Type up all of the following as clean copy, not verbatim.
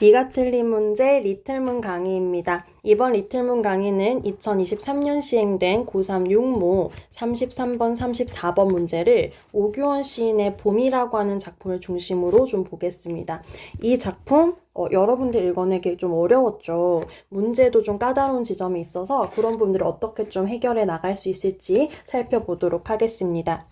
니가 틀린 문제 리틀문 강의입니다. 이번 리틀문 강의는 2023년 시행된 고3 육모 33번, 34번 문제를 오규원 시인의 봄이라고 하는 작품을 중심으로 좀 보겠습니다. 이 작품 여러분들 읽어내기 좀 어려웠죠. 문제도 좀 까다로운 지점이 있어서 그런 부분들을 어떻게 좀 해결해 나갈 수 있을지 살펴보도록 하겠습니다.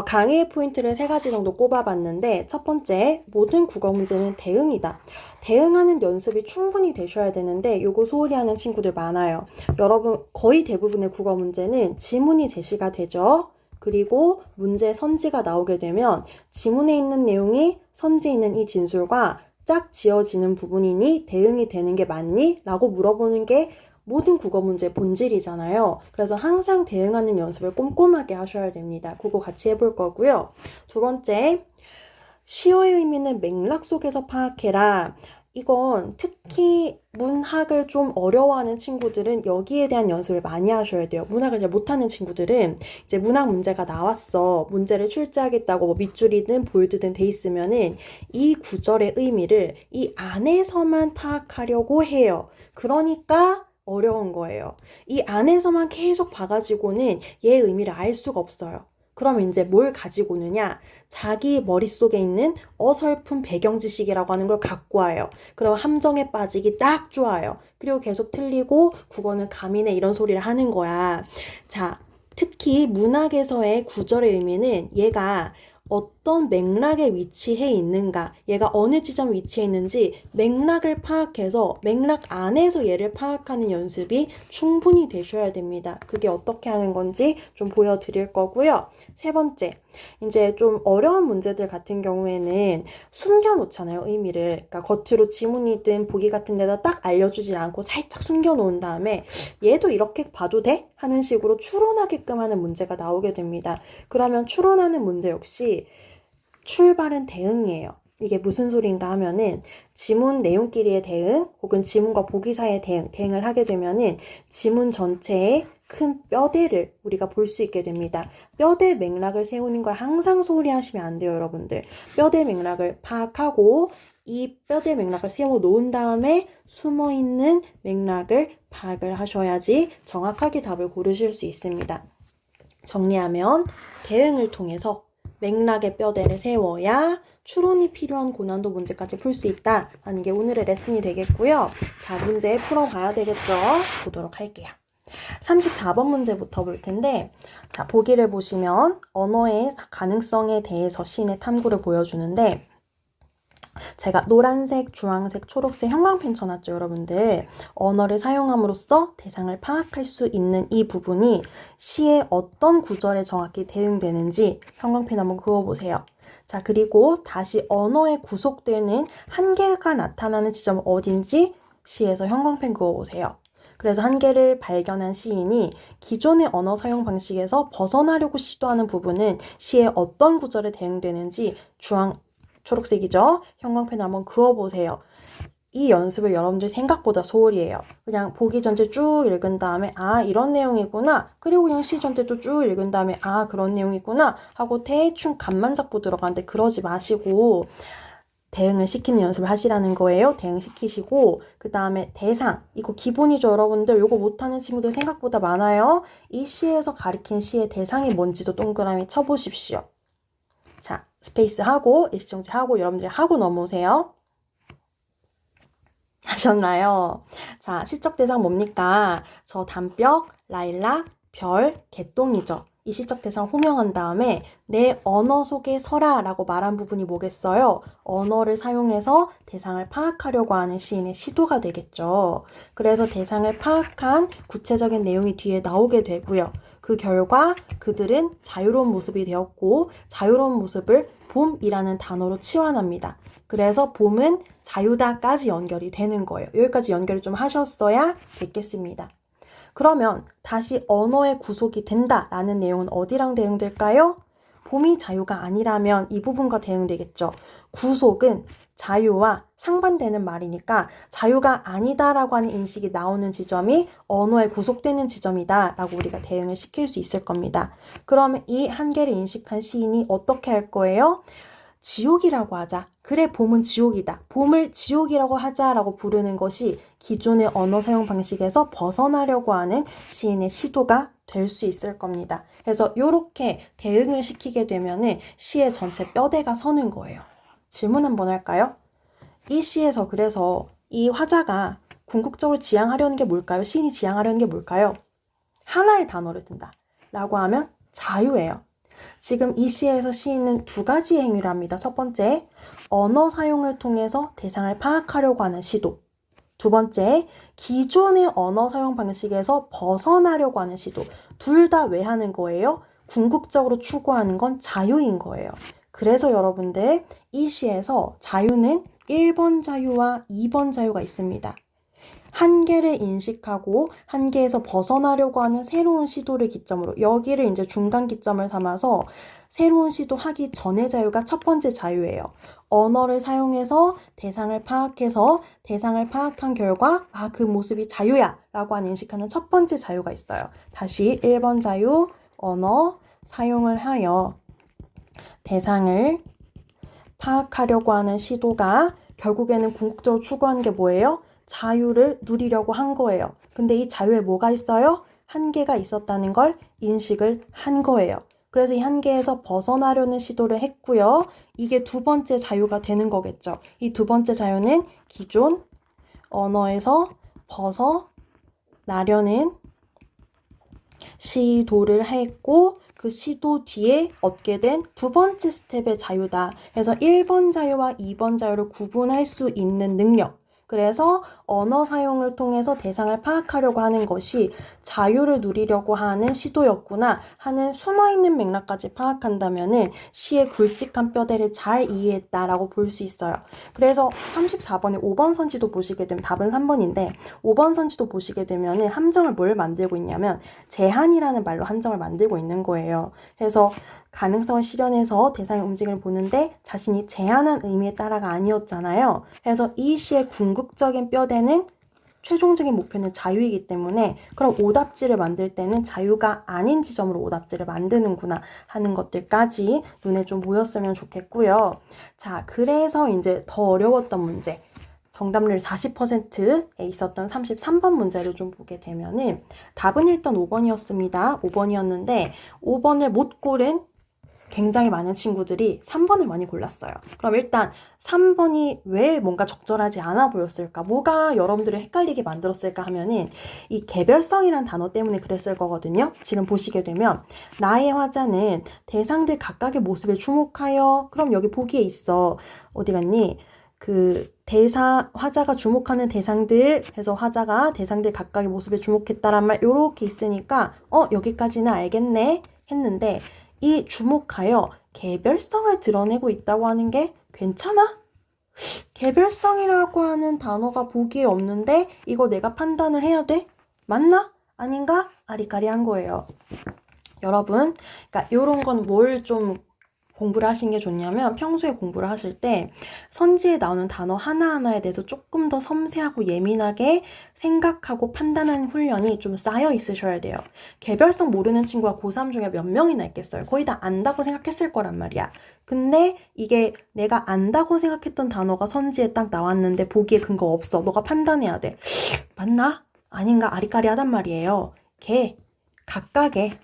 강의의 포인트를 3가지 정도 꼽아봤는데 첫 번째, 모든 국어 문제는 대응이다. 대응하는 연습이 충분히 되셔야 되는데 요거 소홀히 하는 친구들 많아요. 여러분 거의 대부분의 국어 문제는 지문이 제시가 되죠. 그리고 문제 선지가 나오게 되면 지문에 있는 내용이 선지에 있는 이 진술과 짝 지어지는 부분이니 대응이 되는 게 맞니? 라고 물어보는 게 모든 국어 문제의 본질이잖아요. 그래서 항상 대응하는 연습을 꼼꼼하게 하셔야 됩니다. 그거 같이 해볼 거고요. 두 번째, 시어의 의미는 맥락 속에서 파악해라. 이건 특히 문학을 좀 어려워하는 친구들은 여기에 대한 연습을 많이 하셔야 돼요. 문학을 잘 못하는 친구들은 이제 문학 문제가 나왔어. 문제를 출제하겠다고 뭐 밑줄이든 볼드든 돼 있으면은 이 구절의 의미를 이 안에서만 파악하려고 해요. 그러니까 어려운 거예요. 이 안에서만 계속 봐가지고는 얘의 의미를 알 수가 없어요. 그러면 이제 뭘 가지고 오느냐? 자기 머릿속에 있는 어설픈 배경 지식이라고 하는 걸 갖고 와요. 그럼 함정에 빠지기 딱 좋아요. 그리고 계속 틀리고 국어는 감이네 이런 소리를 하는 거야. 자, 특히 문학에서의 구절의 의미는 얘가 어떤 맥락에 위치해 있는가, 얘가 어느 지점 위치해 있는지 맥락을 파악해서 맥락 안에서 얘를 파악하는 연습이 충분히 되셔야 됩니다. 그게 어떻게 하는 건지 좀 보여드릴 거고요. 세 번째, 이제 좀 어려운 문제들 같은 경우에는 숨겨놓잖아요, 의미를. 그러니까 겉으로 지문이든 보기 같은 데다 딱 알려주질 않고 살짝 숨겨놓은 다음에 얘도 이렇게 봐도 돼? 하는 식으로 추론하게끔 하는 문제가 나오게 됩니다. 그러면 추론하는 문제 역시 출발은 대응이에요. 이게 무슨 소리인가 하면은 지문 내용끼리의 대응 혹은 지문과 보기 사이의 대응을 하게 되면은 지문 전체의 큰 뼈대를 우리가 볼 수 있게 됩니다. 뼈대 맥락을 세우는 걸 항상 소홀히 하시면 안 돼요, 여러분들. 뼈대 맥락을 파악하고 이 뼈대 맥락을 세워 놓은 다음에 숨어있는 맥락을 파악을 하셔야지 정확하게 답을 고르실 수 있습니다. 정리하면 대응을 통해서 맥락의 뼈대를 세워야 추론이 필요한 고난도 문제까지 풀 수 있다라는 게 오늘의 레슨이 되겠고요. 자, 문제 풀어봐야 되겠죠? 보도록 할게요. 34번 문제부터 볼 텐데, 자, 보기를 보시면 언어의 가능성에 대해서 시인의 탐구를 보여주는데, 제가 노란색, 주황색, 초록색 형광펜 쳐놨죠, 여러분들. 언어를 사용함으로써 대상을 파악할 수 있는 이 부분이 시의 어떤 구절에 정확히 대응되는지 형광펜 한번 그어보세요. 자, 그리고 다시 언어에 구속되는 한계가 나타나는 지점은 어딘지 시에서 형광펜 그어보세요. 그래서 한계를 발견한 시인이 기존의 언어 사용 방식에서 벗어나려고 시도하는 부분은 시의 어떤 구절에 대응되는지 초록색이죠? 형광펜 한번 그어보세요. 이 연습을 여러분들 생각보다 소홀히 해요. 그냥 보기 전체 쭉 읽은 다음에 아 이런 내용이구나. 그리고 그냥 시 전체도 쭉 읽은 다음에 아 그런 내용이구나 하고 대충 감만 잡고 들어가는데 그러지 마시고 대응을 시키는 연습을 하시라는 거예요. 대응시키시고 그 다음에 대상 이거 기본이죠 여러분들. 이거 못하는 친구들 생각보다 많아요. 이 시에서 가리킨 시의 대상이 뭔지도 동그라미 쳐보십시오. 자, 스페이스 하고 일시정지 하고 여러분들이 하고 넘어오세요. 하셨나요? 자, 시적 대상 뭡니까? 저 담벽, 라일락, 별, 개똥이죠. 이 시적 대상 호명한 다음에 내 언어 속에 서라 라고 말한 부분이 뭐겠어요? 언어를 사용해서 대상을 파악하려고 하는 시인의 시도가 되겠죠. 그래서 대상을 파악한 구체적인 내용이 뒤에 나오게 되고요. 그 결과 그들은 자유로운 모습이 되었고 자유로운 모습을 봄이라는 단어로 치환합니다. 그래서 봄은 자유다까지 연결이 되는 거예요. 여기까지 연결을 좀 하셨어야 됐겠습니다. 그러면 다시 언어의 구속이 된다라는 내용은 어디랑 대응될까요? 봄이 자유가 아니라면 이 부분과 대응되겠죠. 구속은 자유와 상반되는 말이니까 자유가 아니다라고 하는 인식이 나오는 지점이 언어에 구속되는 지점이다라고 우리가 대응을 시킬 수 있을 겁니다. 그러면 이 한계를 인식한 시인이 어떻게 할 거예요? 지옥이라고 하자. 그래, 봄은 지옥이다. 봄을 지옥이라고 하자라고 부르는 것이 기존의 언어 사용 방식에서 벗어나려고 하는 시인의 시도가 될 수 있을 겁니다. 그래서 이렇게 대응을 시키게 되면은 시의 전체 뼈대가 서는 거예요. 질문 한번 할까요? 이 시에서 그래서 이 화자가 궁극적으로 지향하려는 게 뭘까요? 시인이 지향하려는 게 뭘까요? 하나의 단어를 든다 라고 하면 자유예요. 지금 이 시에서 시인은 두 가지 행위를 합니다. 첫 번째, 언어 사용을 통해서 대상을 파악하려고 하는 시도. 두 번째, 기존의 언어 사용 방식에서 벗어나려고 하는 시도. 둘 다 왜 하는 거예요? 궁극적으로 추구하는 건 자유인 거예요. 그래서 여러분들 이 시에서 자유는 1번 자유와 2번 자유가 있습니다. 한계를 인식하고 한계에서 벗어나려고 하는 새로운 시도를 기점으로 여기를 이제 중간 기점을 삼아서 새로운 시도하기 전의 자유가 첫 번째 자유예요. 언어를 사용해서 대상을 파악해서 대상을 파악한 결과 그 모습이 자유야 라고 하는 인식하는 첫 번째 자유가 있어요. 다시 1번 자유, 언어 사용을 하여 대상을 파악하려고 하는 시도가 결국에는 궁극적으로 추구하는 게 뭐예요? 자유를 누리려고 한 거예요. 근데 이 자유에 뭐가 있어요? 한계가 있었다는 걸 인식을 한 거예요. 그래서 이 한계에서 벗어나려는 시도를 했고요. 이게 두 번째 자유가 되는 거겠죠. 이 두 번째 자유는 기존 언어에서 벗어나려는 시도를 했고 그 시도 뒤에 얻게 된 두 번째 스텝의 자유다. 그래서 1번 자유와 2번 자유를 구분할 수 있는 능력. 그래서 언어 사용을 통해서 대상을 파악하려고 하는 것이 자유를 누리려고 하는 시도였구나 하는 숨어있는 맥락까지 파악한다면은 시의 굵직한 뼈대를 잘 이해했다라고 볼 수 있어요. 그래서 34번에 5번 선지도 보시게 되면 답은 3번인데 5번 선지도 보시게 되면은 함정을 뭘 만들고 있냐면 제한이라는 말로 함정을 만들고 있는 거예요. 그래서 가능성을 실현해서 대상의 움직임을 보는데 자신이 제한한 의미에 따라가 아니었잖아요. 그래서 이 시의 궁극적인 뼈대는 최종적인 목표는 자유이기 때문에 그럼 오답지를 만들 때는 자유가 아닌 지점으로 오답지를 만드는구나 하는 것들까지 눈에 좀 보였으면 좋겠고요. 자, 그래서 이제 더 어려웠던 문제. 정답률 40%에 있었던 33번 문제를 좀 보게 되면은 답은 일단 5번이었습니다. 5번이었는데 5번을 못 고른 굉장히 많은 친구들이 3번을 많이 골랐어요. 그럼 일단 3번이 왜 뭔가 적절하지 않아 보였을까? 뭐가 여러분들을 헷갈리게 만들었을까 하면은 이 개별성이란 단어 때문에 그랬을 거거든요. 지금 보시게 되면 나의 화자는 대상들 각각의 모습에 주목하여 그럼 여기 보기에 있어. 어디 갔니? 화자가 주목하는 대상들 해서 화자가 대상들 각각의 모습에 주목했다란 말 요렇게 있으니까 여기까지는 알겠네 했는데 이 주목하여 개별성을 드러내고 있다고 하는 게 괜찮아? 개별성이라고 하는 단어가 보기에 없는데 이거 내가 판단을 해야 돼? 맞나? 아닌가? 아리까리한 거예요. 여러분, 그러니까 이런 건 뭘 좀 공부를 하신 게 좋냐면 평소에 공부를 하실 때 선지에 나오는 단어 하나하나에 대해서 조금 더 섬세하고 예민하게 생각하고 판단하는 훈련이 좀 쌓여 있으셔야 돼요. 개별성 모르는 친구가 고3 중에 몇 명이나 있겠어요. 거의 다 안다고 생각했을 거란 말이야. 근데 이게 내가 안다고 생각했던 단어가 선지에 딱 나왔는데 보기에 근거 없어. 너가 판단해야 돼. 맞나? 아닌가? 아리까리하단 말이에요. 각각의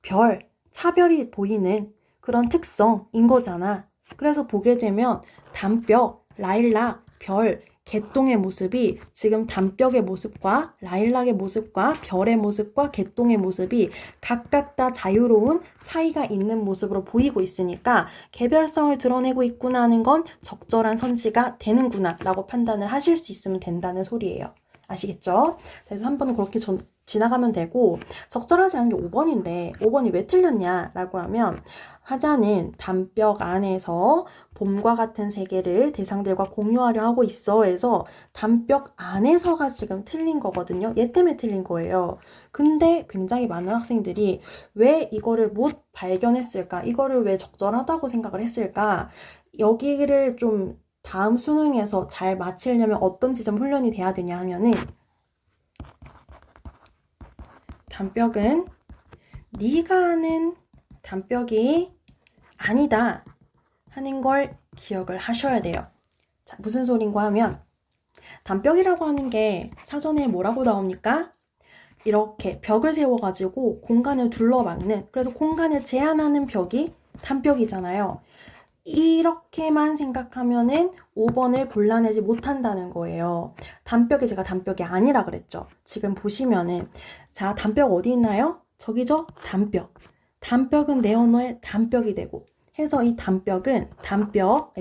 별, 차별이 보이는 그런 특성인 거잖아. 그래서 보게 되면 단벽, 라일락, 별, 개똥의 모습이 지금 단벽의 모습과 라일락의 모습과 별의 모습과 개똥의 모습이 각각 다 자유로운 차이가 있는 모습으로 보이고 있으니까 개별성을 드러내고 있구나 하는 건 적절한 선지가 되는구나 라고 판단을 하실 수 있으면 된다는 소리예요. 아시겠죠? 그래서 3번은 그렇게 지나가면 되고 적절하지 않은 게 5번인데 5번이 왜 틀렸냐라고 하면 화자는 단벽 안에서 봄과 같은 세계를 대상들과 공유하려 하고 있어 해서 단벽 안에서가 지금 틀린 거거든요. 얘 때문에 틀린 거예요. 근데 굉장히 많은 학생들이 왜 이거를 못 발견했을까? 이거를 왜 적절하다고 생각을 했을까? 여기를 좀 다음 수능에서 잘 마치려면 어떤 지점 훈련이 돼야 되냐 하면은 단벽은 네가 아는 단벽이 아니다 하는 걸 기억을 하셔야 돼요. 자, 무슨 소린가 하면 담벽이라고 하는 게 사전에 뭐라고 나옵니까? 이렇게 벽을 세워가지고 공간을 둘러막는, 그래서 공간을 제한하는 벽이 담벽이잖아요. 이렇게만 생각하면은 5번을 골라내지 못한다는 거예요. 담벽이 제가 담벽이 아니라 그랬죠. 지금 보시면은 자, 담벽 어디 있나요? 저기죠? 담벽. 담벽은 내 언어의 담벽이 되고 해서 이 담벽은 담벽,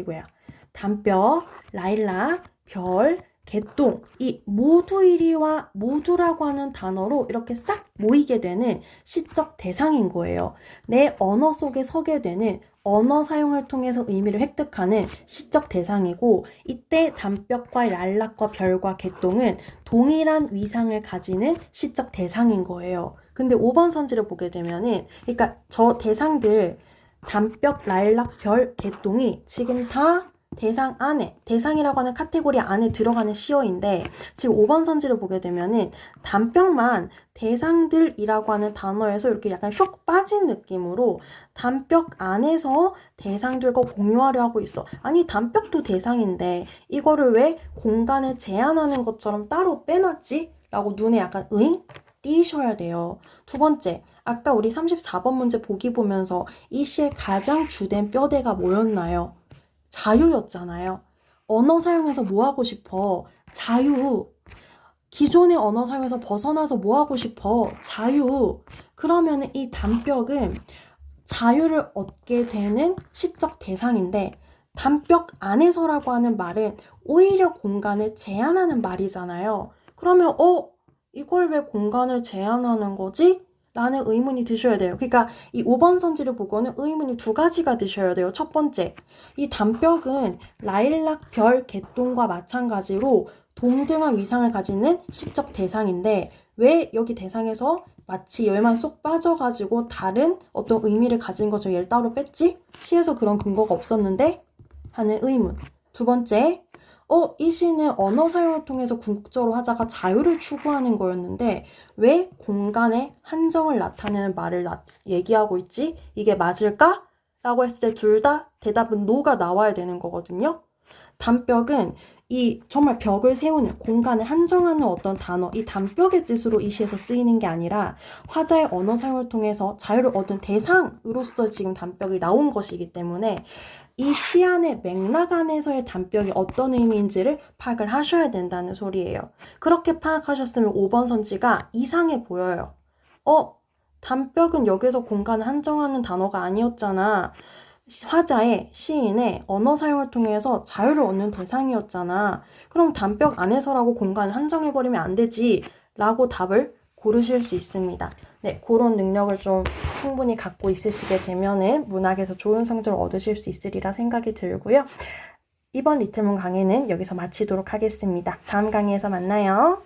담벽, 라일락, 별, 개똥, 이 모두일이와 모두라고 하는 단어로 이렇게 싹 모이게 되는 시적 대상인 거예요. 내 언어 속에 서게 되는 언어 사용을 통해서 의미를 획득하는 시적 대상이고, 이때 담벽과 랄락과 별과 개똥은 동일한 위상을 가지는 시적 대상인 거예요. 근데 5번 선지를 보게 되면은, 그러니까 저 대상들 담벽, 랄락, 별, 개똥이 지금 다 대상 안에, 대상이라고 하는 카테고리 안에 들어가는 시어인데, 지금 5번 선지를 보게 되면은 담벽만 대상들이라고 하는 단어에서 이렇게 약간 쇽 빠진 느낌으로 담벽 안에서 대상들과 공유하려 하고 있어. 아니, 담벽도 대상인데 이거를 왜 공간을 제한하는 것처럼 따로 빼놨지? 라고 눈에 약간 띄셔야 돼요. 두 번째, 아까 우리 34번 문제 보기 보면서 이 시의 가장 주된 뼈대가 뭐였나요? 자유였잖아요. 언어 사용해서 뭐 하고 싶어? 자유. 기존의 언어 사용에서 벗어나서 뭐 하고 싶어? 자유. 그러면 이 담벽은 자유를 얻게 되는 시적 대상인데, 담벽 안에서라고 하는 말은 오히려 공간을 제한하는 말이잖아요. 그러면 이걸 왜 공간을 제한하는 거지? 라는 의문이 드셔야 돼요. 그러니까 이 5번 선지를 보고는 의문이 두 가지가 드셔야 돼요. 첫 번째, 이 담벽은 라일락, 별, 개똥과 마찬가지로 동등한 위상을 가지는 시적 대상인데 왜 여기 대상에서 마치 얘만 쏙 빠져가지고 다른 어떤 의미를 가진 것을 얘를 따로 뺐지? 시에서 그런 근거가 없었는데? 하는 의문. 두 번째, 이 시는 언어 사용을 통해서 궁극적으로 하자가 자유를 추구하는 거였는데 왜 공간의 한정을 나타내는 말을 얘기하고 있지? 이게 맞을까? 라고 했을 때 둘 다 대답은 노가 나와야 되는 거거든요. 담벽은 이 정말 벽을 세우는, 공간을 한정하는 어떤 단어, 이 담벽의 뜻으로 이 시에서 쓰이는 게 아니라 화자의 언어 사용을 통해서 자유를 얻은 대상으로서 지금 담벽이 나온 것이기 때문에 이 시 안의 맥락 안에서의 담벽이 어떤 의미인지를 파악을 하셔야 된다는 소리예요. 그렇게 파악하셨으면 5번 선지가 이상해 보여요. 담벽은 여기서 공간을 한정하는 단어가 아니었잖아. 화자의, 시인의 언어 사용을 통해서 자유를 얻는 대상이었잖아. 그럼 담벽 안에서라고 공간을 한정해버리면 안 되지. 라고 답을 고르실 수 있습니다. 네, 그런 능력을 좀 충분히 갖고 있으시게 되면은 문학에서 좋은 성적을 얻으실 수 있으리라 생각이 들고요. 이번 리틀문 강의는 여기서 마치도록 하겠습니다. 다음 강의에서 만나요.